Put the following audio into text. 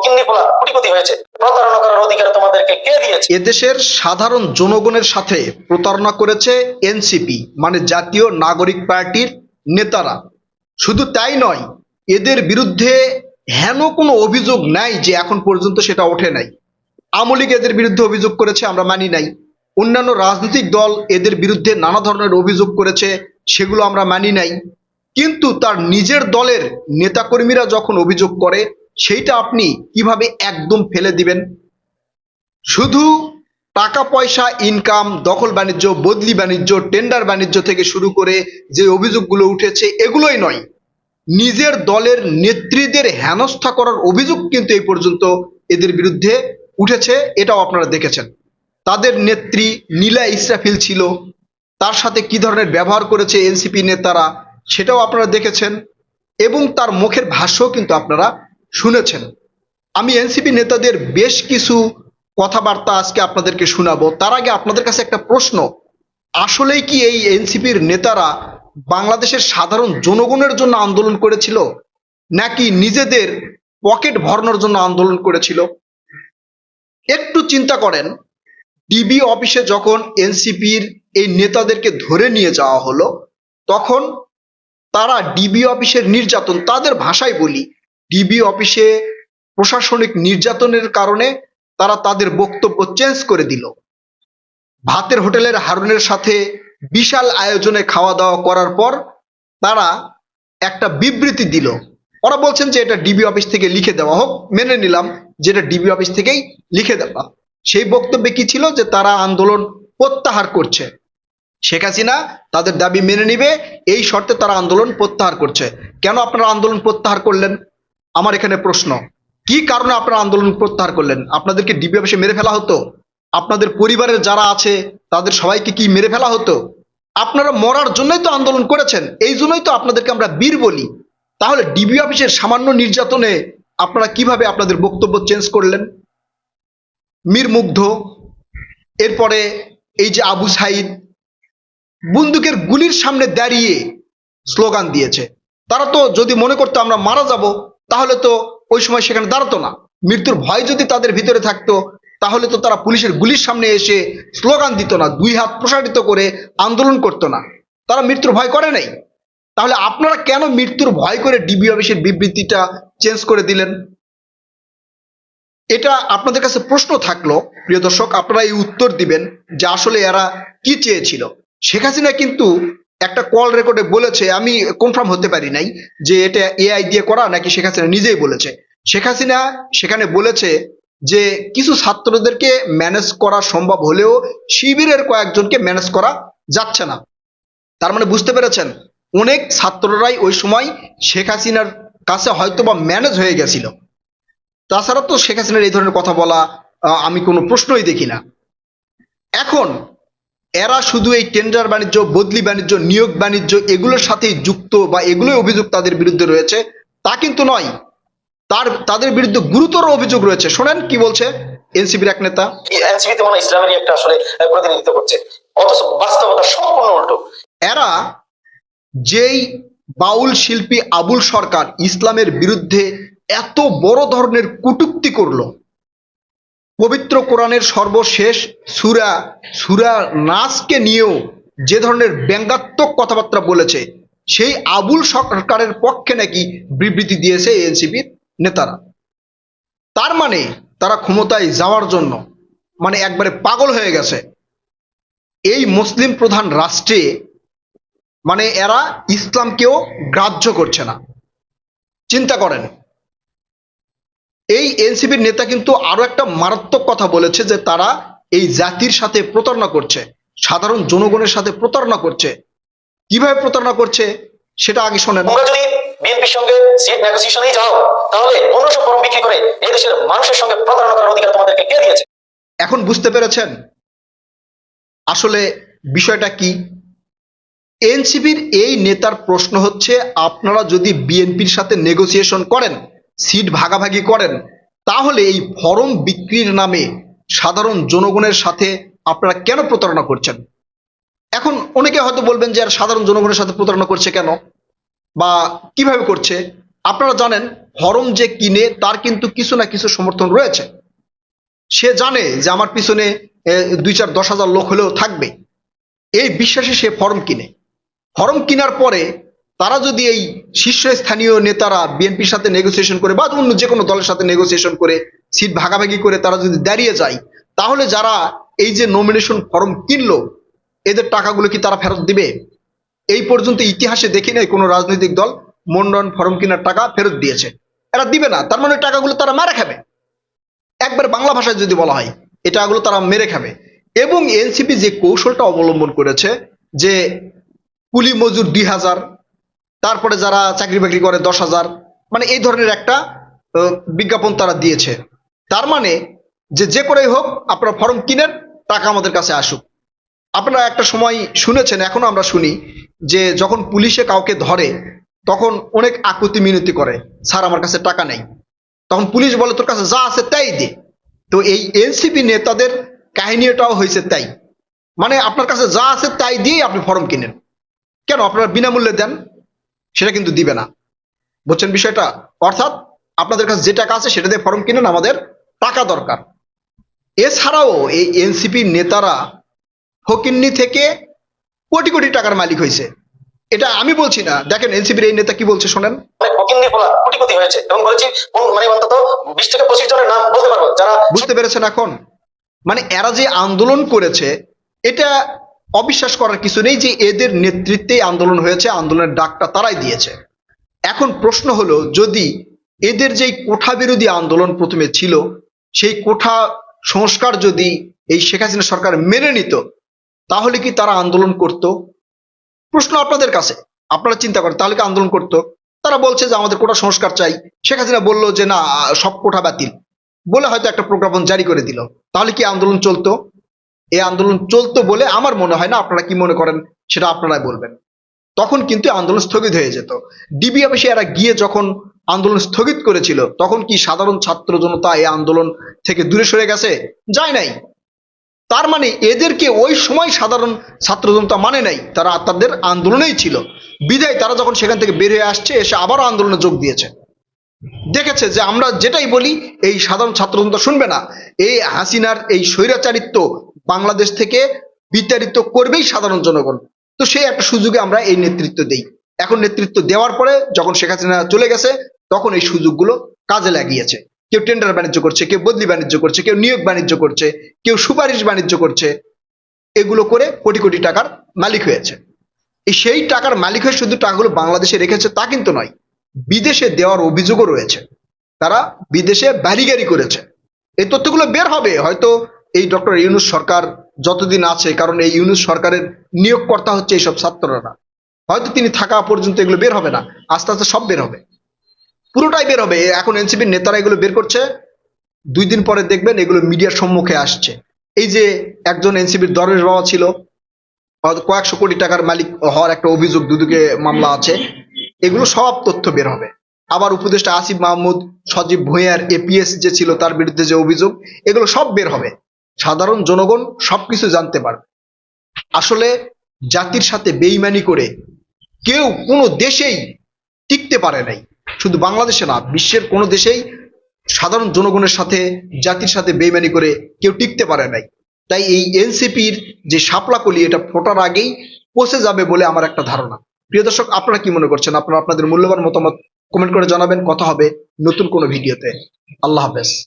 ফকিন্নির পোলা কোটিপতি হয়েছে। প্রতারণা করার অধিকার তোমাদেরকে কে দিয়েছে? এদেশের সাধারণ জনগণের সাথে প্রতারণা করেছে এনসিপি মানে জাতীয় নাগরিক পার্টির নেতারা। শুধু তাই নয়, এদের বিরুদ্ধে হেন কোনো অভিযোগ নাই যে এখন পর্যন্ত সেটা ওঠে নাই। আওয়ামী লীগ এদের বিরুদ্ধে অভিযোগ করেছে, আমরা মানি নাই। অন্যান্য রাজনৈতিক দল এদের বিরুদ্ধে নানা ধরনের অভিযোগ করেছে, সেগুলো আমরা মানি নাই। কিন্তু তার নিজের দলের নেতাকর্মীরা যখন অভিযোগ করে, সেইটা আপনি কিভাবে একদম ফেলে দিবেন? শুধু টাকা পয়সা ইনকাম, দখল বাণিজ্য, বদলি বাণিজ্য, টেন্ডার বাণিজ্য থেকে শুরু করে যে অভিযোগগুলো উঠেছে, এগুলোই নয়, নিজের দলের নেত্রীদের হেনস্থা করার অভিযোগ কিন্তু এই পর্যন্ত এদের বিরুদ্ধে উঠেছে। এটাও আপনারা দেখেছেন। তাদের নেত্রী নীলা ইসরাফিল ছিল, তার সাথে কি ধরনের ব্যবহার করেছে এনসিপি নেতারা, সেটাও আপনারা দেখেছেন এবং তার মুখের ভাষ্যও কিন্তু আপনারা শুনেছেন। আমি এনসিপি নেতাদের বেশ কিছু কথাবার্তা আজকে আপনাদেরকে শোনাবো। তার আগে আপনাদের কাছে একটা প্রশ্ন, আসলেই কি এই এনসিপির নেতারা বাংলাদেশের সাধারণ জনগণের জন্য আন্দোলন করেছিল, নাকি নিজেদের পকেট ভরানোর জন্য আন্দোলন করেছিল? একটু চিন্তা করেন, ডিবি অফিসে যখন এনসিপির এই নেতাদেরকে ধরে নিয়ে যাওয়া হলো, তখন তারা ডিবি অফিসের নির্যাতন, তাদের ভাষায় বলি, ডিবি অফিসে প্রশাসনিক নির্যাতনের কারণে তারা তাদের বক্তব্য চেঞ্জ করে দিল। ভাতের হোটেলের হারুনের সাথে বিশাল আয়োজনে খাওয়া দাওয়া করার পর তারা একটা বিবৃতি দিল। ওরা বলছেন যে এটা ডিবি অফিস থেকে লিখে দেওয়া হোক, মেনে নিলাম যে এটা ডিবি অফিস থেকেই লিখে দেওয়া। সেই বক্তব্যে কি ছিল? যে তারা আন্দোলন প্রত্যাহার করছে, শেখ হাসিনা তাদের দাবি মেনে নিবে, এই শর্তে তারা আন্দোলন প্রত্যাহার করছে। কেন আপনারা আন্দোলন প্রত্যাহার করলেন? আমার এখানে প্রশ্ন, কি কারণে আপনারা আন্দোলন প্রত্যাহার করলেন? আপনাদেরকে ডিবি অফিসে মেরে ফেলা হতো? আপনাদের পরিবারের যারা আছে তাদের সবাইকে কি মেরে ফেলা হতো? আপনারা মরার জন্যই তো আন্দোলন করেছেন, এই জন্যই তো আপনাদেরকে আমরা বীর বলি। তাহলে ডিবি অফিসের সামান্য নির্যাতনে আপনারা কিভাবে আপনাদের বক্তব্য চেঞ্জ করলেন? মীর মুগ্ধ, এরপরে এই যে আবু সাইদ, বন্দুকের গুলির সামনে দাঁড়িয়ে স্লোগান দিয়েছে। তারা তো যদি মনে করতো আমরা মারা যাব, তাহলে তো ওই সময় সেখানে দাঁড়াতো না। মৃত্যুর ভয় যদি তাদের ভিতরে থাকতো, তাহলে তো তারা পুলিশের গুলির সামনে এসে স্লোগান দিত না, দুই হাত প্রসারিত করে আন্দোলন করতো না। তারা মৃত্যুর ভয় করে নাই। তাহলে আপনারা কেন মৃত্যুর ভয় করে ডিবি অফিসের বিবৃতিটা চেঞ্জ করে দিলেন? এটা আপনাদের কাছে প্রশ্ন থাকলো প্রিয় দর্শক, আপনারা এই উত্তর দিবেন যে আসলে এরা কি চেয়েছিল। শেখ হাসিনা কিন্তু একটা কল রেকর্ডে বলেছে, আমি কনফার্ম হতে পারি নাই যে এটা এআই দিয়ে করা নাকি শেখ হাসিনা নিজেই বলেছে। শেখ হাসিনা সেখানে বলেছে যে কিছু ছাত্রদেরকে ম্যানেজ করা সম্ভব হলেও শিবিরের কয়েকজনকে ম্যানেজ করা যাচ্ছে না। তার মানে বুঝতে পেরেছেন, অনেক ছাত্ররাই ওই সময় শেখ হাসিনার কাছে হয়তো বা ম্যানেজ হয়ে গেছিল। তাছাড়া তো শেখ হাসিনার এই ধরনের কথা বলা আমি কোনো প্রশ্নই দেখি না। এখন এরা শুধু এই টেন্ডার বাণিজ্য, বদলি বাণিজ্য, নিয়োগ বাণিজ্য এগুলোর সাথেই যুক্ত বা এগুলোই অভিযোগ তাদের বিরুদ্ধে রয়েছে তা কিন্তু নয়। তাদের বিরুদ্ধে গুরুতর অভিযোগ রয়েছে। শোনেন কি বলছে এনসিপির এক নেতা। এনসিপি মনে ইসলামেরই একটা আসলে প্রতিনিধিত্ব করছে, অথচ বাস্তবতা সম্পূর্ণ উল্টো। এরা যেই বাউল শিল্পী আবুল সরকার ইসলামের বিরুদ্ধে এত বড় ধরনের কটূক্তি করলো, পবিত্র কোরআনের সর্বশেষ সূরা নাসকে নিয়েও যে ধরনের ব্যঙ্গাত্মক কথাবার্তা বলেছে, সেই আবুল সরকারের পক্ষে নাকি বিবৃতি দিয়েছে এনসিপির নেতারা। তার মানে তারা ক্ষমতায় যাওয়ার জন্য মানে একবারে পাগল হয়ে গেছে। এই মুসলিম প্রধান রাষ্ট্রে মানে এরা ইসলামকেও গ্রাহ্য করছে না। চিন্তা করেন, এই এনসিপির নেতা কিন্তু আরো একটা মারাত্মক কথা বলেছে যে তারা এই জাতির সাথে প্রতারণা করছে, সাধারণ জনগণের সাথে প্রতারণা করছে। কিভাবে প্রতারণা করছে সেটা আগে শোনেন। তোমরা যদি বিএনপির সঙ্গে সিট নেগোসিয়েশনে যাও, তাহলে 1500 ফর্ম বিক্রি করে এই দেশের মানুষের সঙ্গে প্রতারণা করার অধিকার তোমাদেরকে কে দিয়েছে? এখন বুঝতে পেরেছেন আসলে বিষয়টা কি? এনসিপির এই নেতার প্রশ্ন হচ্ছে, আপনারা যদি বিএনপির সাথে নেগোসিয়েশন করেন, সিট ভাগাভাগি করেন, তাহলে এই ফরম বিক্রির নামে সাধারণ জনগণের সাথে আপনারা কেন প্রতারণা করছেন? এখন অনেকে হয়তো বলবেন যে আর সাধারণ জনগণের সাথে প্রতারণা করছে কেন বা কিভাবে করছে। আপনারা জানেন ফরম যে কিনে তার কিন্তু কিছু না কিছু সমর্থন রয়েছে। সে জানে যে আমার পিছনে 2-4-10,000 লোক হলেও থাকবে, এই বিশ্বাসে সে ফরম কিনে। ফরম কেনার পরে তারা যদি এই শীর্ষস্থানীয় নেতারা বিএনপির সাথে নেগোসিয়েশন করে বা অন্য যে কোনো দলের সাথে নেগোসিয়েশন করে সিট ভাগাভাগি করে তারা যদি দাঁড়িয়ে যায়, তাহলে যারা এই যে নমিনেশন ফরম কিনলো এদের টাকাগুলো কি তারা ফেরত দিবে? এই পর্যন্ত ইতিহাসে দেখি নাই কোনো রাজনৈতিক দল মনোনয়ন ফরম কেনার টাকা ফেরত দিয়েছে। এরা দিবে না, তার মানে টাকাগুলো তারা মেরে খাবে। একবার বাংলা ভাষায় যদি বলা হয়, এই টাকাগুলো তারা মেরে খাবে। এবং এনসিপি যে কৌশলটা অবলম্বন করেছে যে কুলি মজুর 2,000, তারপরে যারা চাকরি বাকরি করে 10,000, মানে এই ধরনের একটা বিজ্ঞাপন তারা দিয়েছে। তার মানে যে করেই হোক আপনারা ফর্ম কিনেন, টাকা আমাদের কাছে আসুক। আপনারা একটা সময় শুনেছেন, এখনো আমরা শুনি যে যখন পুলিশে কাউকে ধরে তখন অনেক আকুতি মিনতি করে, স্যার আমার কাছে টাকা নেই। তখন পুলিশ বলে তোর কাছে যা আছে তাই দে। তো এই এনসিপি নেতাদের কাহিনীটাও হয়েছে তাই, মানে আপনার কাছে যা আছে তাই দিয়ে আপনি ফর্ম কিনেন। কেন আপনারা বিনামূল্যে দেন? সেটা কিন্তু দিবে না, বুঝছেন বিষয়টা? অর্থাৎ আপনাদের কাছে যে টাকা আছে সেটা দিয়ে ফর্ম কিনেন, আমাদের টাকা দরকার। এছাড়াও এই এনসিপি নেতারা ফকিন্নি থেকে কোটি কোটি টাকার মালিক হয়েছে। এটা আমি বলছি না, দেখেন এনসিপির এই নেতা কি বলছে শোনেন। ফকিন্নি বলা কোটিপতি হয়েছে এবং বলেছি মানে অন্তত 20 থেকে 25 জনের নাম বলতে পারবো যারা, বুঝতে পেরেছেন এখন? মানে এরা যে আন্দোলন করেছে এটা অবিশ্বাস করার কিছু নেই যে এদের নেতৃত্বে আন্দোলন হয়েছে, আন্দোলনের ডাকটা তারাই দিয়েছে। এখন প্রশ্ন হলো, যদি এদের যেই কোঠা বিরোধী আন্দোলন প্রথমে ছিল, সেই কোঠা সংস্কার যদি এই শেখ হাসিনা সরকার মেনে নিত, তাহলে কি তারা আন্দোলন করত? প্রশ্ন আপনাদের কাছে, আপনারা চিন্তা করেন, তাহলে কি আন্দোলন করত? তারা বলছে যে আমাদের কোঠা সংস্কার চাই, শেখ হাসিনা বললো যে না সব কোঠা বাতিল বলে হয়তো একটা প্রজ্ঞাপন জারি করে দিল, তাহলে কি আন্দোলন চলতো? এই আন্দোলন চলতো বলে আমার মনে হয় না। আপনারা কি মনে করেন সেটা আপনারাই বলবেন। তখন কিন্তু আন্দোলন স্থগিত হয়ে যেত। ডিবি অফিসে এরা গিয়ে যখন আন্দোলন স্থগিত করেছিল, তখন কি সাধারণ ছাত্র জনতা এই আন্দোলন থেকে দূরে সরে গেছে? যায় নাই। তার মানে এদেরকে ওই সময় সাধারণ ছাত্র জনতা মানে নাই, তারা তাদের আন্দোলনেই ছিল। বিদায় তারা যখন সেখান থেকে বের হয়ে আসছে, এসে আবারও আন্দোলনে যোগ দিয়েছে। দেখেছে যে আমরা যেটাই বলি এই সাধারণ ছাত্র জনতা শুনবে না, এই হাসিনার এই স্বৈরাচারিত্ব বাংলাদেশ থেকে বিতাড়িত করবেই সাধারণ জনগণ। তো সেই একটা সুযোগে আমরা এই নেতৃত্ব দেই। এখন নেতৃত্ব দেওয়ার পরে যখন শেখ হাসিনা চলে গেছে, তখন এই সুযোগগুলো কাজে লাগিয়েছে। কেউ টেন্ডার বাণিজ্য করছে, কেউ বদলি বাণিজ্য করছে, কেউ নিয়োগ বাণিজ্য করছে, কেউ সুপারিশ বাণিজ্য করছে। এগুলো করে কোটি কোটি টাকার মালিক হয়েছে। এই সেই টাকার মালিক হয়ে শুধু টাকাগুলো বাংলাদেশে রেখেছে তা কিন্তু নয়, বিদেশে দেওয়ার অভিযোগও রয়েছে। তারা বিদেশে বাড়িগাড়ি করেছে। এই তথ্যগুলো বের হবে হয়তো এই ডক্টর ইউনূস সরকার যতদিন আছে, কারণ এই ইউনূস সরকারের নিয়োগকর্তা হচ্ছে এইসব ছাত্ররা। হয়তো তিনি থাকা পর্যন্ত এগুলো বের হবে না, আস্তে আস্তে সব বের হবে, পুরোটাই বের হবে। এখন এনসিপির নেতারা এগুলো বের করছে, 2 দিন পরে দেখবেন এগুলো মিডিয়ার সম্মুখে আসছে। এই যে একজন এনসিপির দরবেশ বাবা ছিল, কয়েকশো কোটি টাকার মালিক হওয়ার একটা অভিযোগ, দুদিকে মামলা আছে, এগুলো সব তথ্য বের হবে। আবার উপদেষ্টা আসিফ মাহমুদ, সজীব ভুঁইয়ার এপিএস যে ছিল তার বিরুদ্ধে যে অভিযোগ, এগুলো সব বের হবে। সাধারণ জনগণ সবকিছু জানতে পারবে। আসলে জাতির সাথে বেইমানি করে কেউ কোনো দেশেই টিকতে পারে নাই, শুধু বাংলাদেশে না, বিশ্বের কোনো দেশেই সাধারণ জনগণের সাথে, জাতির সাথে বেইমানি করে কেউ টিকতে পারে নাই। তাই এই এনসিপির যে শাপলা কলি, এটা ফোটার আগেই পচে যাবে বলে আমার একটা ধারণা। প্রিয় দর্শক, আপনারা কি মনে করছেন? আপনারা আপনাদের মূল্যবান মতামত কমেন্ট করে জানাবেন। কথা হবে নতুন কোনো ভিডিওতে। আল্লাহ হাফেজ।